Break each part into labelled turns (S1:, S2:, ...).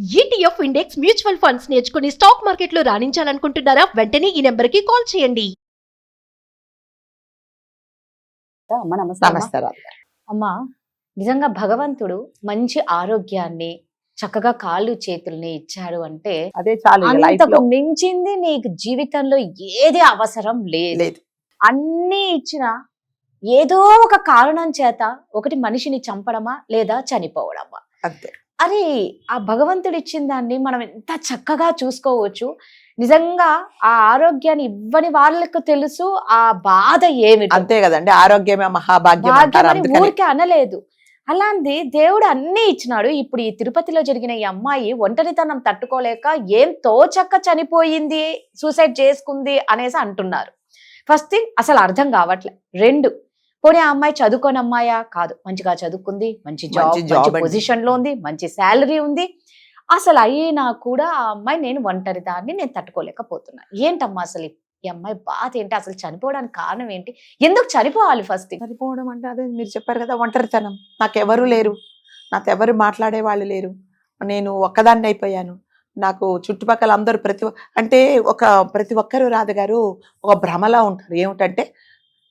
S1: ETF index mutual funds నేర్చుకుని stock మార్కెట్లో రాణించాలనుకుంటున్నారా? వెంటనే ఈ నెంబర్కి కాల్ చేయండి.
S2: అమ్మ నమస్తే అమ్మ.
S3: నమస్తే రాధ గారు.
S2: అమ్మా నిజంగా భగవంతుడు మంచి ఆరోగ్యాన్ని చక్కగా కాళ్ళు చేతుల్ని ఇచ్చాడు అంటే
S3: అదే చాలు ఇక life
S2: అంతకు
S3: లో.
S2: మించింది నీకు జీవితంలో ఏది అవసరం లేదు.
S3: లేదు
S2: అన్ని ఇచ్చిన ఏదో ఒక కారణం చేత ఒకటి మనిషిని చంపడమా లేదా చనిపోవడమా.
S3: అంతే.
S2: అరే ఆ భగవంతుడు ఇచ్చిన దాన్ని మనం ఎంత చక్కగా చూసుకోవచ్చు. నిజంగా ఆ ఆరోగ్యాన్ని ఇవ్వని వాళ్ళకు తెలుసు ఆ బాధ ఏమిటి.
S3: అంతే కదండి, ఆరోగ్యమే మహాభాగ్యం అంటారు.
S2: భాగ్యం అని
S3: అందుకని
S2: ఊరికే అనలేదు. అలాంటి దేవుడు అన్ని ఇచ్చినాడు. ఇప్పుడు ఈ తిరుపతిలో జరిగిన ఈ అమ్మాయి ఒంటరితనం తట్టుకోలేక ఏం తోచక్క చనిపోయింది, సూసైడ్ చేసుకుంది అనేసి అంటున్నారు. ఫస్ట్ థింగ్ అసలు అర్థం కావట్లే. రెండు, పోనీ ఆ అమ్మాయి చదువుకోని అమ్మాయా? కాదు, మంచిగా చదువుకుంది, మంచి జాబ్
S3: అండి.
S2: పొజిషన్ లో ఉంది, మంచి శాలరీ ఉంది. అసలు అయినా కూడా ఆ అమ్మాయి నేను ఒంటరిదాన్ని, నేను తట్టుకోలేకపోతున్నా. ఏంటమ్మా అసలు ఈ అమ్మాయి బాధ ఏంటి? అసలు చనిపోవడానికి కారణం ఏంటి? ఎందుకు చనిపోవాలి? ఫస్ట్
S3: చనిపోవడం అంటే అదే మీరు చెప్పారు కదా, ఒంటరితనం. నాకెవరు లేరు, నాతో ఎవరు మాట్లాడే వాళ్ళు లేరు, నేను ఒక్కదాన్ని అయిపోయాను. నాకు చుట్టుపక్కల అందరూ ప్రతి ఒక్కరు రాధగారు ఒక భ్రమలా ఉంటారు. ఏమిటంటే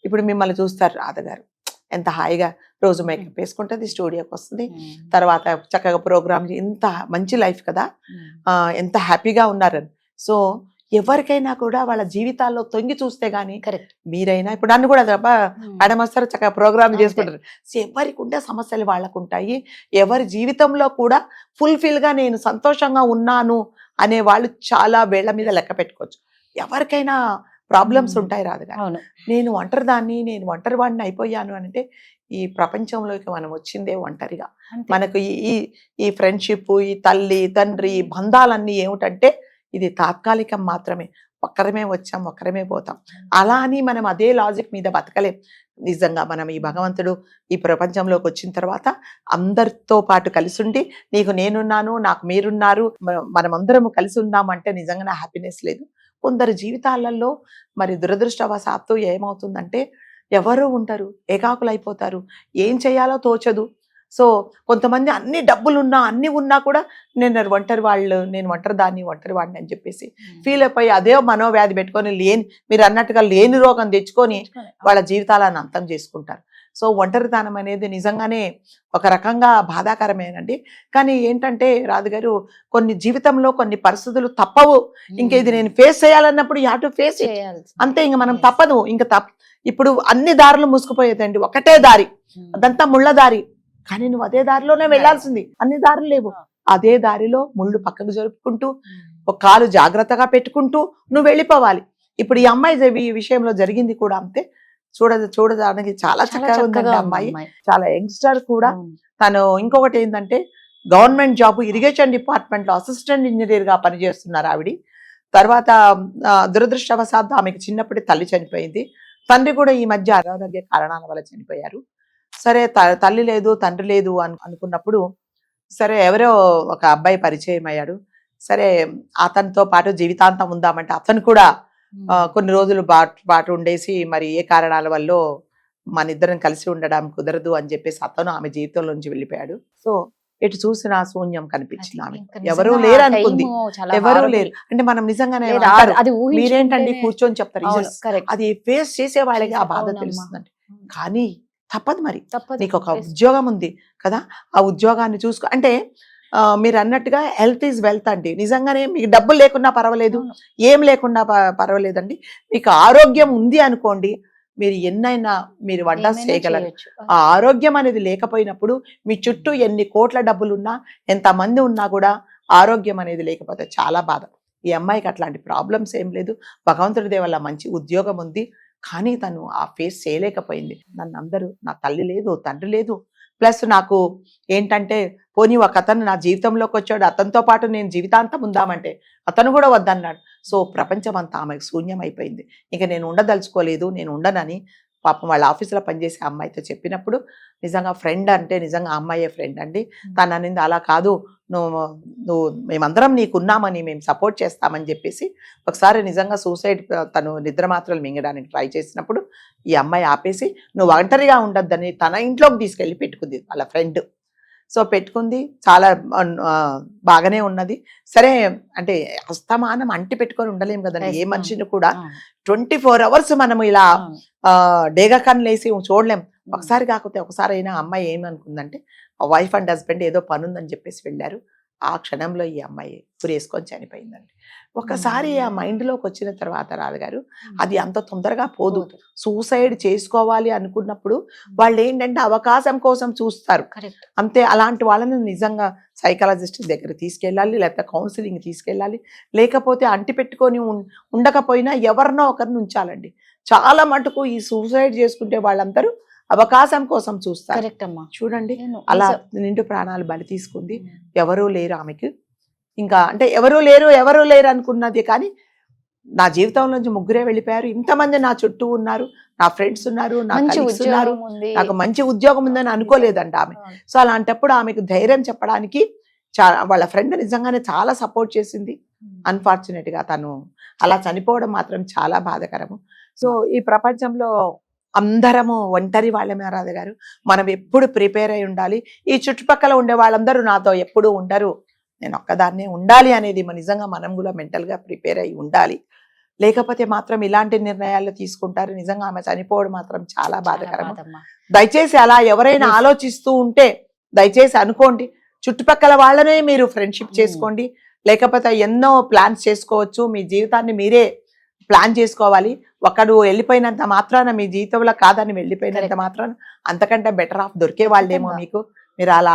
S3: ఇప్పుడు మిమ్మల్ని చూస్తారు రాధగారు ఎంత హాయిగా రోజు మేకప్ వేసుకుంటుంది, స్టూడియోకి వస్తుంది, తర్వాత చక్కగా ప్రోగ్రామ్, ఎంత మంచి లైఫ్ కదా, ఎంత హ్యాపీగా ఉన్నారని. సో ఎవరికైనా కూడా వాళ్ళ జీవితాల్లో తొంగి చూస్తే గానీ,
S2: కరెక్ట్.
S3: మీరైనా ఇప్పుడు నన్ను కూడా మేడం వస్తారు చక్కగా ప్రోగ్రామ్
S2: అంతే.
S3: చేసుకుంటారు. సో ఎవరికి ఉండే సమస్యలు వాళ్ళకు ఉంటాయి. ఎవరి జీవితంలో కూడా ఫుల్ఫిల్ గా నేను సంతోషంగా ఉన్నాను అనే వాళ్ళు చాలా వేళ్ల మీద లెక్క పెట్టుకోవచ్చు. ఎవరికైనా ప్రాబ్లమ్స్ ఉంటాయి రాదుగా.
S2: అవును.
S3: నేను ఒంటరి వాడిని అయిపోయాను అని అంటే ఈ ప్రపంచంలోకి మనం వచ్చిందే ఒంటరిగా.
S2: అంతే.
S3: మనకు ఈ ఫ్రెండ్షిప్, ఈ తల్లి తండ్రి ఈ బంధాలన్నీ ఏమిటంటే ఇది తాత్కాలికం మాత్రమే. ఒక్కరమే వచ్చాం, ఒక్కరమే పోతాం. అలా అని మనం అదే లాజిక్ మీద బతకలేం. నిజంగా మనం ఈ భగవంతుడు ఈ ప్రపంచంలోకి వచ్చిన తర్వాత అందరితో పాటు కలిసి ఉండి, నీకు నేనున్నాను, నాకు మీరున్నారు, మనమందరము కలిసి ఉన్నామంటే నిజంగా హ్యాపీనెస్ లేదు. కొందరు జీవితాలలో మరి దురదృష్టవశాత్తు ఏమవుతుందంటే ఎవరు ఉంటారు, ఏకాకులు అయిపోతారు, ఏం చేయాలో తోచదు. సో కొంతమంది అన్ని డబ్బులున్నా అన్ని ఉన్నా కూడా నేను ఒంటరి వాడిని అని చెప్పేసి ఫీల్ అయిపోయి అదే మనోవ్యాధి పెట్టుకొని మీరు అన్నట్టుగా లేని రోగం తెచ్చుకొని వాళ్ళ జీవితాలను అంతం చేసుకుంటారు. సో ఒంటరితనం అనేది నిజంగానే ఒక రకంగా బాధాకరమేనండి. కానీ ఏంటంటే రాధగారు, కొన్ని జీవితంలో కొన్ని పరిస్థితులు తప్పవు. ఇంక ఇది నేను ఫేస్ చేయాలన్నప్పుడు you have to face it. అంతే, ఇంక మనం తప్పదు. ఇప్పుడు అన్ని దారులు మూసుకుపోయేదండి, ఒకటే దారి, అదంతా ముళ్ళ దారి. కానీ నువ్వు అదే దారిలోనే వెళ్లాల్సింది. అన్ని దారులు లేవు. అదే దారిలో ముళ్ళు పక్కకు జరుపుకుంటూ ఒక కాలు జాగ్రత్తగా పెట్టుకుంటూ నువ్వు వెళ్ళిపోవాలి. ఇప్పుడు ఈ అమ్మాయి ఈ విషయంలో జరిగింది కూడా అంతే. చూడడానికి చాలా చక్కగా ఉందండి అమ్మాయి, చాలా యంగ్స్టర్ కూడా. తను ఇంకొకటి ఏంటంటే గవర్నమెంట్ జాబ్ ఇరిగేషన్ డిపార్ట్మెంట్ లో అసిస్టెంట్ ఇంజనీర్ గా పనిచేస్తున్నారు ఆవిడ. తర్వాత దురదృష్టవశాత్తు ఆమెకు చిన్నప్పుడే తల్లి చనిపోయింది. తండ్రి కూడా ఈ మధ్య అనారోగ్య కారణాల వల్ల చనిపోయారు. సరే తల్లి లేదు తండ్రి లేదు అనుకున్నప్పుడు సరే ఎవరో ఒక అబ్బాయి పరిచయం అయ్యాడు. సరే అతనితో పాటు జీవితాంతం ఉందామంటే అతను కూడా కొన్ని రోజులు పాటు ఉండేసి మరి ఏ కారణాల వల్ల మన ఇద్దరం కలిసి ఉండడం కుదరదు అని చెప్పేసి అతను ఆమె జీవితంలో నుంచి వెళ్ళిపోయాడు. సో ఎటు చూసినా శూన్యం కనిపించింది ఆమె. ఎవరూ లేరు అనుకుంది, ఎవరూ లేరు అంటే మనం నిజంగానే మీరేంటండి కూర్చొని చెప్తారు, అది ఫేస్ చేసే వాళ్ళకి ఆ బాధ తెలుస్తుందండి. కానీ తప్పదు, మరి నీకు ఒక ఉద్యోగం ఉంది కదా, ఆ ఉద్యోగాన్ని చూసుకో. అంటే మీరు అన్నట్టుగా హెల్త్ ఈజ్ వెల్త్ అండి. నిజంగానే మీకు డబ్బులు లేకున్నా పర్వాలేదు, ఏం లేకుండా పర్వాలేదండి. మీకు ఆరోగ్యం ఉంది అనుకోండి, మీరు ఎన్నైనా మీరు వండర్స్ చేయగలరు. ఆ ఆరోగ్యం అనేది లేకపోయినప్పుడు మీ చుట్టూ ఎన్ని కోట్ల డబ్బులున్నా, ఎంతమంది ఉన్నా కూడా ఆరోగ్యం అనేది లేకపోతే చాలా బాధ. ఈ అమ్మాయికి అట్లాంటి ప్రాబ్లమ్స్ ఏం లేదు. భగవంతుడి దయ వల్ల మంచి ఉద్యోగం ఉంది. కానీ తను ఆ ఫేస్ చేయలేకపోయింది. నన్ను అందరూ, నా తల్లి లేదు, తండ్రి లేదు, ప్లస్ నాకు ఏంటంటే పోనీ ఒక అతను నా జీవితంలోకి వచ్చాడు, అతనితో పాటు నేను జీవితాంతం ఉందామంటే అతను కూడా వద్దన్నాడు. సో ప్రపంచం అంతా ఆమెకు శూన్యం అయిపోయింది. ఇక నేను ఉండదలుచుకోలేదు, నేను ఉండనని పాపం వాళ్ళ ఆఫీసులో పనిచేసే అమ్మాయితో చెప్పినప్పుడు నిజంగా ఫ్రెండ్ అంటే నిజంగా అమ్మాయే ఫ్రెండ్ అండి. తను అనింది అలా కాదు, నువ్వు మేమందరం నీకున్నామని, మేము సపోర్ట్ చేస్తామని చెప్పేసి ఒకసారి నిజంగా సూసైడ్, తను నిద్ర మాత్రలు మింగడానికి ట్రై చేసినప్పుడు ఈ అమ్మాయి ఆపేసి నువ్వు ఒంటరిగా ఉండొద్దని తన ఇంట్లోకి తీసుకెళ్ళి పెట్టుకుంది వాళ్ళ ఫ్రెండ్. సో పెట్టుకుంది, చాలా ఆ, బాగానే ఉన్నది. సరే అంటే అస్తమానం అంటి పెట్టుకొని ఉండలేం కదండి ఏ
S2: Yes,
S3: మనిషిని కూడా.
S2: అవును.
S3: 24 hours మనము ఇలా
S2: అవును.
S3: డేగా కన్నులేసి చూడలేం. ఒకసారి కాకపోతే ఒకసారి అయినా అమ్మాయి ఏమనుకుందంటే వైఫ్ అండ్ హస్బెండ్ ఏదో పని ఉందని చెప్పేసి వెళ్ళారు. ఆ క్షణంలో ఈ అమ్మాయి ఉరేసుకొని చనిపోయిందండి. ఒకసారి ఆ మైండ్లోకి వచ్చిన తర్వాత రాధగారు అది అంత తొందరగా పోదు.
S2: పోదు.
S3: సూసైడ్ చేసుకోవాలి అనుకున్నప్పుడు వాళ్ళు ఏంటంటే అవకాశం కోసం చూస్తారు
S2: Correct.
S3: అంతే. అలాంటి వాళ్ళని నిజంగా సైకాలజిస్ట్ దగ్గర తీసుకెళ్ళాలి, లేకపోతే కౌన్సిలింగ్ తీసుకెళ్ళాలి. లేకపోతే అంటి పెట్టుకొని ఉండకపోయినా ఎవరినో ఒకరిని ఉంచాలండి. చాలా మటుకు ఈ సూసైడ్ చేసుకుంటే వాళ్ళందరూ అవకాశం కోసం చూస్తారు.
S2: కరెక్ట్ అమ్మా.
S3: చూడండి
S2: నేను
S3: అలా
S2: నిజం.
S3: నిండు ప్రాణాలు బలి తీసుకుంది. ఎవరూ లేరు ఆమెకి. ఇంకా అంటే ఎవరూ లేరు అనుకున్నది కానీ నా జీవితంలోంచి ముగ్గురే వెళ్ళిపోయారు. ఇంతమంది నా చుట్టూ ఉన్నారు, నా ఫ్రెండ్స్ ఉన్నారు, నా
S2: మంచి
S3: colleagues ఉన్నారు,
S2: ఉద్యోగం ఉంది.
S3: నాకు మంచి ఉద్యోగం ఉందని అనుకోలేదంట ఆమె.
S2: అవును.
S3: సో అలాంటప్పుడు ఆమెకు ధైర్యం చెప్పడానికి వాళ్ళ ఫ్రెండ్ నిజంగానే చాలా సపోర్ట్ చేసింది. అన్ఫార్చునేట్ గా తను అలా చనిపోవడం మాత్రం చాలా బాధాకరము. సో ఈ ప్రపంచంలో అందరము ఒంటరి వాళ్ళమే రాధ గారు. మనం ఎప్పుడు ప్రిపేర్ అయి ఉండాలి. ఈ చుట్టుపక్కల ఉండే వాళ్ళందరూ నాతో ఎప్పుడు ఉండరు, నేను ఒక్కదాన్నే ఉండాలి అనేది నిజంగా మనం కూడా మెంటల్ గా ప్రిపేర్ అయి ఉండాలి. లేకపోతే మాత్రం ఇలాంటి నిర్ణయాలు తీసుకుంటారు. నిజంగా ఆమె చనిపోవడం మాత్రం చాలా బాధాకరము.
S2: బాధమ్మా.
S3: దయచేసి అలా ఎవరైనా
S2: Yes.
S3: ఆలోచిస్తూ ఉంటే దయచేసి అనుకోండి, చుట్టుపక్కల వాళ్ళనే మీరు ఫ్రెండ్షిప్ చేసుకోండి. లేకపోతే ఎన్నో ప్లాన్స్ చేసుకోవచ్చు. మీ జీవితాన్ని మీరే ప్లాన్ చేసుకోవాలి. ఒకడు వెళ్ళిపోయినంత మాత్రాన మీ జీవితంలో కాదని వెళ్ళిపోయినంత
S2: Correct.
S3: మాత్రాన అంతకంటే బెటర్ ఆఫ్ దొరికే వాళ్ళేమో
S2: ఖచ్చితంగా.
S3: మీకు. మీరు అలా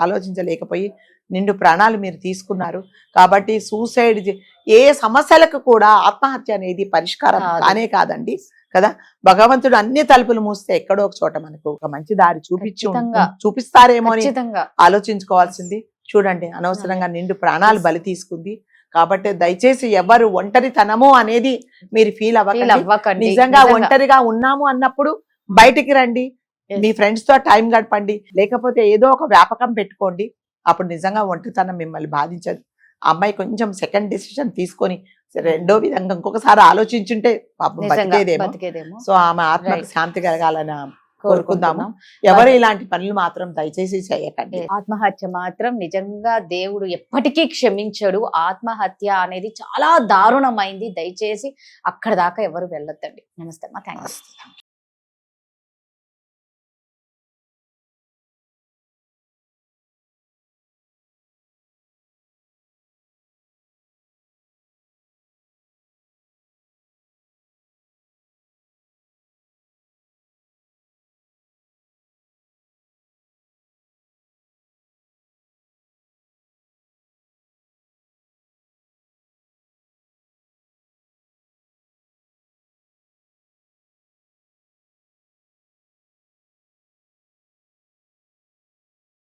S3: ఆలోచించలేకపోయి నిండు ప్రాణాలు మీరు తీసుకున్నారు. కాబట్టి సూసైడ్ ఏ సమస్యలకు కూడా ఆత్మహత్య అనేది పరిష్కారం
S2: కాదు.
S3: కానే కాదండి కదా. భగవంతుడు అన్ని తలుపులు మూస్తే ఎక్కడో ఒక చోట మనకు ఒక మంచి దారి
S2: ఖచ్చితంగా.
S3: చూపిస్తారేమో అని
S2: ఖచ్చితంగా.
S3: ఆలోచించుకోవాల్సింది. చూడండి అనవసరంగా నిండు ప్రాణాలు బలి తీసుకుంది. కాబట్టి దయచేసి ఎవరు ఒంటరితనము అనేది మీరు ఫీల్
S2: Feel
S3: అవ్వకండి.
S2: అవ్వకండి.
S3: నిజంగా ఒంటరిగా ఉన్నాము అన్నప్పుడు బయటికి రండి,
S2: Yes.
S3: మీ ఫ్రెండ్స్ తో టైం గడపండి. లేకపోతే ఏదో ఒక వ్యాపకం పెట్టుకోండి. అప్పుడు నిజంగా ఒంటరితనం మిమ్మల్ని బాధించదు. ఆ అమ్మాయి కొంచెం సెకండ్ డెసిషన్ తీసుకొని రెండో విధంగా ఇంకొకసారి ఆలోచించుంటే పాపం
S2: నిజంగా
S3: బతికేదేమో.
S2: బతికేదేమో.
S3: సో ఆమె ఆత్మకి
S2: Right.
S3: శాంతి కలగాలని కోరుకుందాము.
S2: కోరుకుందాం.
S3: ఎవరు ఇలాంటి పనులు మాత్రం దయచేసి చేయకండి.
S2: ఆత్మహత్య మాత్రం నిజంగా దేవుడు ఎప్పటికీ క్షమించడు. ఆత్మహత్య అనేది చాలా దారుణమైంది. దయచేసి అక్కడ దాకా ఎవరు వెళ్ళొద్దండి. నమస్తే అమ్మా. Thank you.